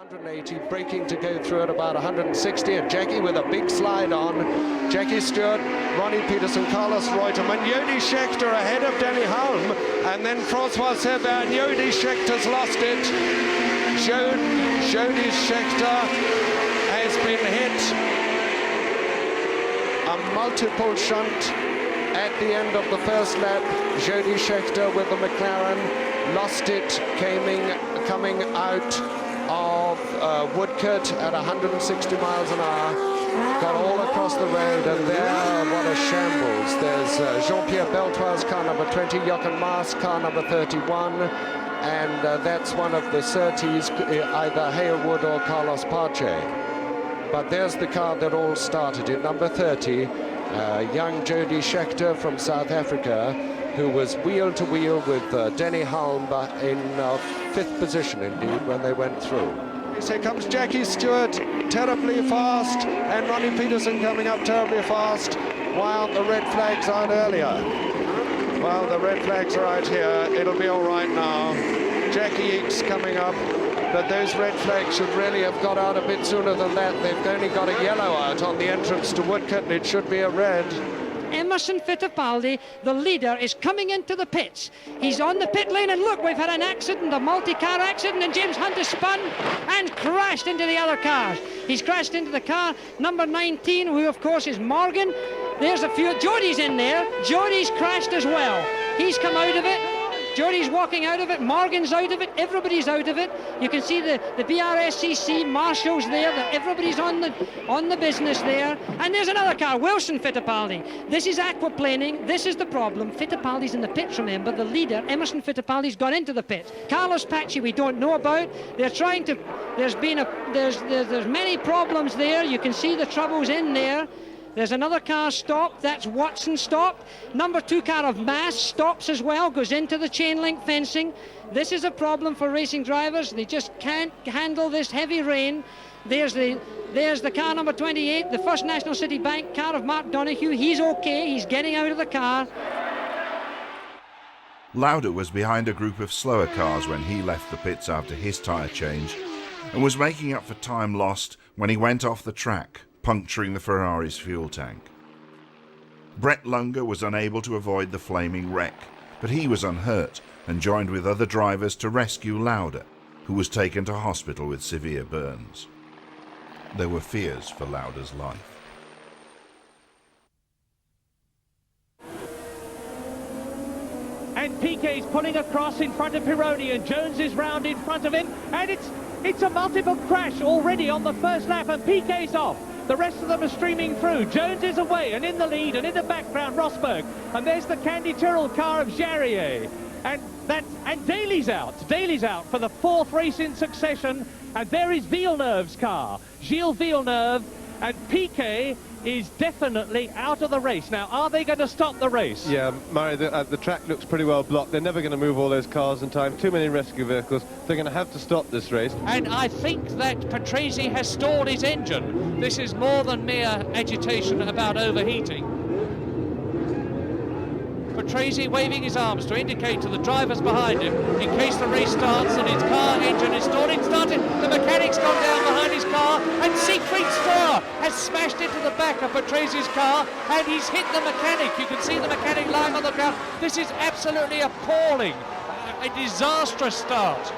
180, braking to go through at about 160, and Jackie with a big slide on. Jackie Stewart, Ronnie Peterson, Carlos Reutemann, Jody Scheckter ahead of Danny Hulme, and then Francois Sebert, and Jody Schechter's lost it. Jody Scheckter has been hit. A multiple shunt at the end of the first lap. Jody Scheckter with the McLaren lost it, coming out of Woodcote at 160 miles an hour, got all across the road, and there, what a shambles. There's Jean-Pierre Beltoire's car number 20, Jochen Maas, car number 31, and that's one of the Surtees, either Hailwood or Carlos Pache. But there's the car that all started in number 30, young Jody Scheckter from South Africa, who was wheel to wheel with Denny Hulme in 5th position, indeed, when they went through. Here comes Jackie Stewart, terribly fast, and Ronnie Peterson coming up terribly fast, while the red flags aren't earlier. Well, the red flags are out here. It'll be all right now. Jackie Eakes coming up, but those red flags should really have got out a bit sooner than that. They've only got a yellow out on the entrance to Woodcote, and it should be a red. Emerson Fittipaldi, the leader, is coming into the pits. He's on the pit lane, and look, we've had an accident, a multi-car accident, and James Hunt has spun and crashed into the other cars. He's crashed into the car number 19, who of course is Morgan. There's a few. Jody's in there. Jody's crashed as well. He's come out of it. Jody's walking out of it, Morgan's out of it, everybody's out of it. You can see the BRSCC marshals there, that everybody's on the business there. And there's another car, Wilson Fittipaldi. This is aquaplaning, this is the problem. Fittipaldi's in the pits, remember, the leader, Emerson Fittipaldi's gone into the pits. Carlos Pache we don't know about. They're trying to, there's many problems there. You can see the troubles in there. There's another car stopped, that's Watson stopped. Number 2 car of Mass stops as well, goes into the chain link fencing. This is a problem for racing drivers. They just can't handle this heavy rain. There's the car number 28, the First National City Bank car of Mark Donoghue. He's okay, he's getting out of the car. Lauda was behind a group of slower cars when he left the pits after his tyre change, and was making up for time lost when he went off the track, puncturing the Ferrari's fuel tank. Brett Lunger was unable to avoid the flaming wreck, but he was unhurt and joined with other drivers to rescue Lauda, who was taken to hospital with severe burns. There were fears for Lauda's life. And Piquet's pulling across in front of Pironi, and Jones is round in front of him, and it's a multiple crash already on the first lap, and Piquet's off. The rest of them are streaming through. Jones is away, and in the lead, and in the background, Rosberg. And there's the Candy Tyrrell car of Jarier. And Daly's out. Daly's out for the 4th race in succession. And there is Villeneuve's car, Gilles Villeneuve. And Piquet is definitely out of the race. Now, are they going to stop the race? Yeah, Murray, the track looks pretty well blocked. They're never going to move all those cars in time. Too many rescue vehicles. They're going to have to stop this race. And I think that Patrese has stalled his engine. This is more than mere agitation about overheating. Patrese waving his arms to indicate to the drivers behind him in case the race starts and his car engine is stalled. It started, the mechanic's gone down behind his car, and Siegfried Stohr has smashed into the back of Patrese's car, and he's hit the mechanic. You can see the mechanic lying on the ground. This is absolutely appalling, a disastrous start.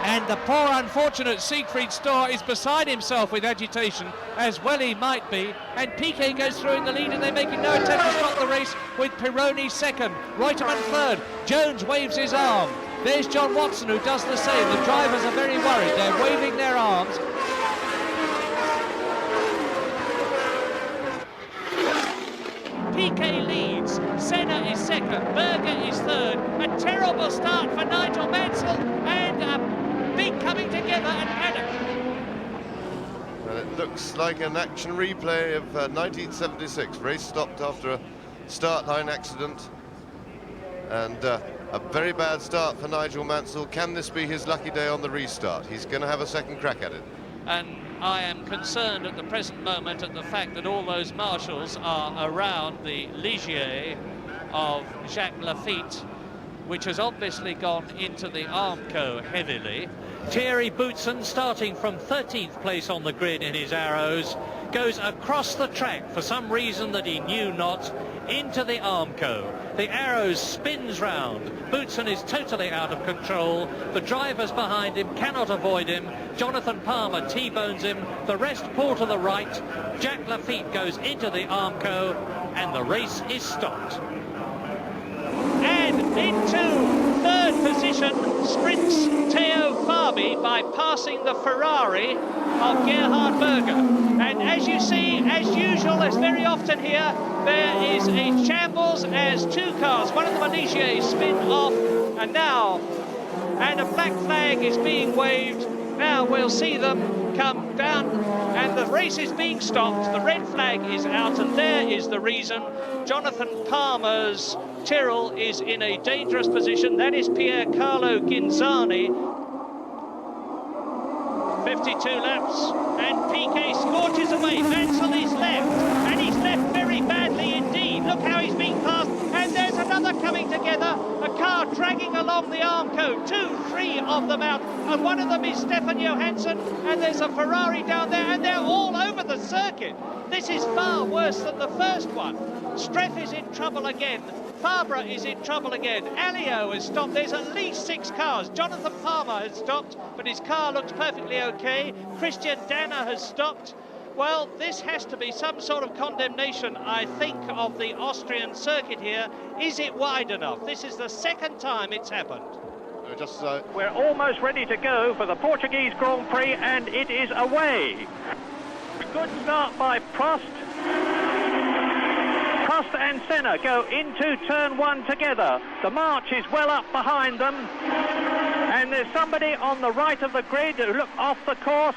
And the poor unfortunate Siegfried Stohr is beside himself with agitation, as well he might be. And Piquet goes through in the lead, and they're making no attempt to stop the race, with Pironi second, Reutemann third. Jones waves his arm. There's John Watson, who does the same. The drivers are very worried. They're waving their arms. Piquet leads, Senna is second, Berger is third. A terrible start for Nigel Mansell, and a big coming together and panic. Well, it looks like an action replay of 1976. Race stopped after a start line accident, and a very bad start for Nigel Mansell. Can this be his lucky day on the restart? He's going to have a second crack at it. And I am concerned at the present moment at the fact that all those marshals are around the Ligier of Jacques Lafitte, which has obviously gone into the Armco heavily. Thierry Boutsen, starting from 13th place on the grid in his Arrows, goes across the track for some reason that he knew not, into the Armco. The Arrows spins round. Boutsen is totally out of control. The drivers behind him cannot avoid him. Jonathan Palmer T-bones him. The rest pull to the right. Jacques Lafitte goes into the Armco, and the race is stopped. And into third position sprints Theo Fabi by passing the Ferrari of Gerhard Berger. And as you see, as usual, as very often here, there is a shambles as two cars, one of the Manisiers spin off, and a black flag is being waved. Now we'll see them come down, and the race is being stopped. The red flag is out, and there is the reason. Jonathan Palmer's Tyrrell is in a dangerous position. That is Pier Carlo Ginzani. 52 laps, and Piquet scorches away. Mansell is left, and he's left very badly indeed. Look how he's being passed, and there's another coming together. A car dragging along the Armco, 2-3 of them out, and one of them is Stefan Johansson, and there's a Ferrari down there, and they're all over the circuit. This is far worse than the first one. Streff is in trouble again. Fabre is in trouble again. Alio has stopped. There's at least 6 cars. Jonathan Palmer has stopped, but his car looks perfectly okay. Christian Danner has stopped. Well, this has to be some sort of condemnation, I think, of the Austrian circuit here. Is it wide enough? This is the second time it's happened. We're almost ready to go for the Portuguese Grand Prix, and it is away. Good start by Prost. Prost and Senna go into turn 1 together. The march is well up behind them, and there's somebody on the right of the grid who look off the course.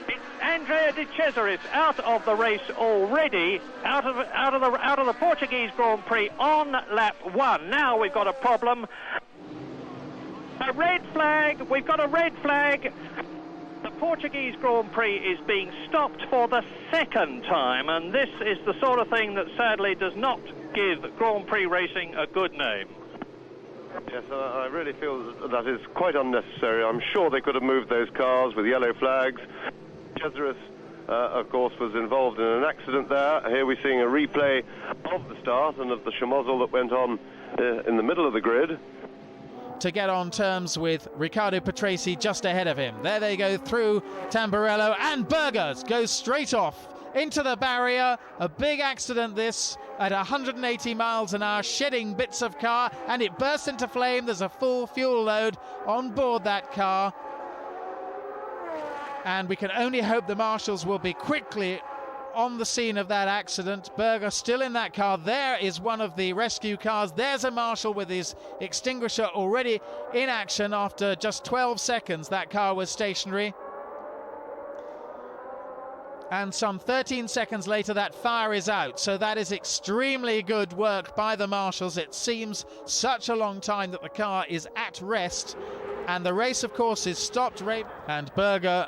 It's Andrea De Cesaris out of the race already, out of the Portuguese Grand Prix on lap 1. Now we've got a problem. A red flag. We've got a red flag. The Portuguese Grand Prix is being stopped for the second time, and this is the sort of thing that sadly does not give Grand Prix racing a good name. Yes, I really feel that is quite unnecessary. I'm sure they could have moved those cars with yellow flags. Cesaris, of course, was involved in an accident there. Here we're seeing a replay of the start and of the schmozzle that went on in the middle of the grid. To get on terms with Riccardo Patrese just ahead of him. There they go through Tamburello, and Burgers goes straight off into the barrier. A big accident this at 180 miles an hour, shedding bits of car, and it bursts into flame. There's a full fuel load on board that car, and we can only hope the marshals will be quickly on the scene of that accident. Berger still in that car. There is one of the rescue cars. There's a marshal with his extinguisher already in action. After just 12 seconds that car was stationary, and some 13 seconds later that fire is out. So that is extremely good work by the marshals. It seems such a long time that the car is at rest, and the race of course is stopped. And Berger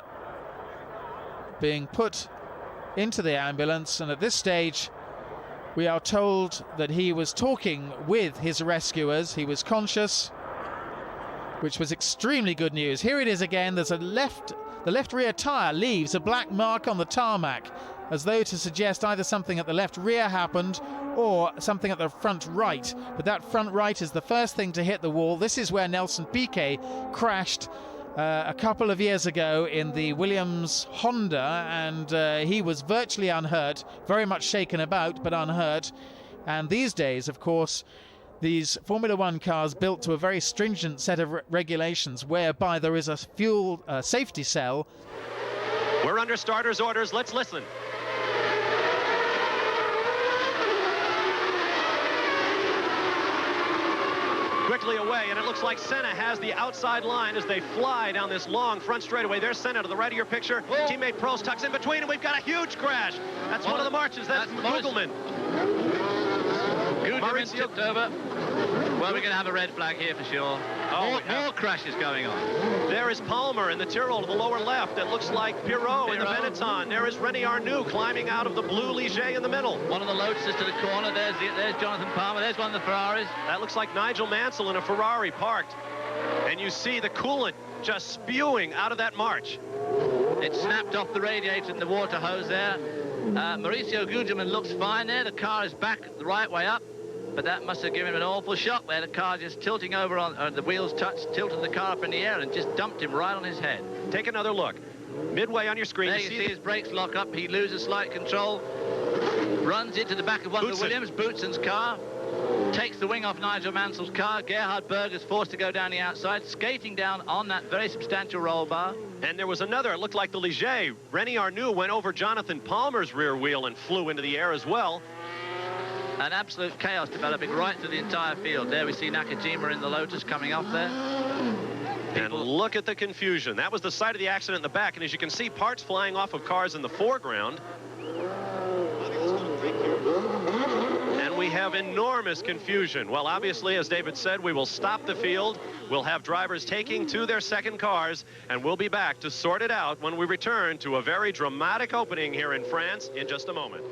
being put into the ambulance, and at this stage we are told that he was talking with his rescuers. He was conscious, which was extremely good news. Here it is again. There's the left rear tyre leaves a black mark on the tarmac, as though to suggest either something at the left rear happened or something at the front right. But that front right is the first thing to hit the wall. This is where Nelson Piquet crashed a couple of years ago in the Williams Honda, and he was virtually unhurt, very much shaken about, but unhurt. And these days, of course, these Formula One cars built to a very stringent set of regulations, whereby there is a fuel safety cell. We're under starter's orders. Let's listen. Quickly away, and it looks like Senna has the outside line as they fly down this long front straightaway. There's Senna to the right of your picture. Whoa. Teammate Prost tucks in between, and we've got a huge crash. That's one of the marches. That's Gugelmin. Guillermin tipped over. Well, we're going to have a red flag here for sure. More crashes going on. There is Palmer in the Tyrrell to the lower left. It looks like Pirot in the Benetton. There is René Arnoux climbing out of the blue Ligier in the middle. One of the Lotuses to the corner. There's Jonathan Palmer. There's one of the Ferraris. That looks like Nigel Mansell in a Ferrari parked. And you see the coolant just spewing out of that March. It snapped off the radiator in the water hose there. Mauricio Gugelmin looks fine there. The car is back the right way up. But that must have given him an awful shock there. The car just tilting over on the wheels touched, tilted the car up in the air and just dumped him right on his head. Take another look. Midway on your screen, there you see his brakes lock up. He loses slight control. Runs into the back of one of the Williams, Boutsen's car. Takes the wing off Nigel Mansell's car. Gerhard Berg is forced to go down the outside, skating down on that very substantial roll bar. And there was another, it looked like the Ligier. René Arnoux went over Jonathan Palmer's rear wheel and flew into the air as well. An absolute chaos developing right through the entire field. There we see Nakajima in the Lotus coming off there. And look at the confusion. That was the site of the accident in the back. And as you can see, parts flying off of cars in the foreground. And we have enormous confusion. Well, obviously, as David said, we will stop the field. We'll have drivers taking to their second cars, and we'll be back to sort it out when we return to a very dramatic opening here in France in just a moment.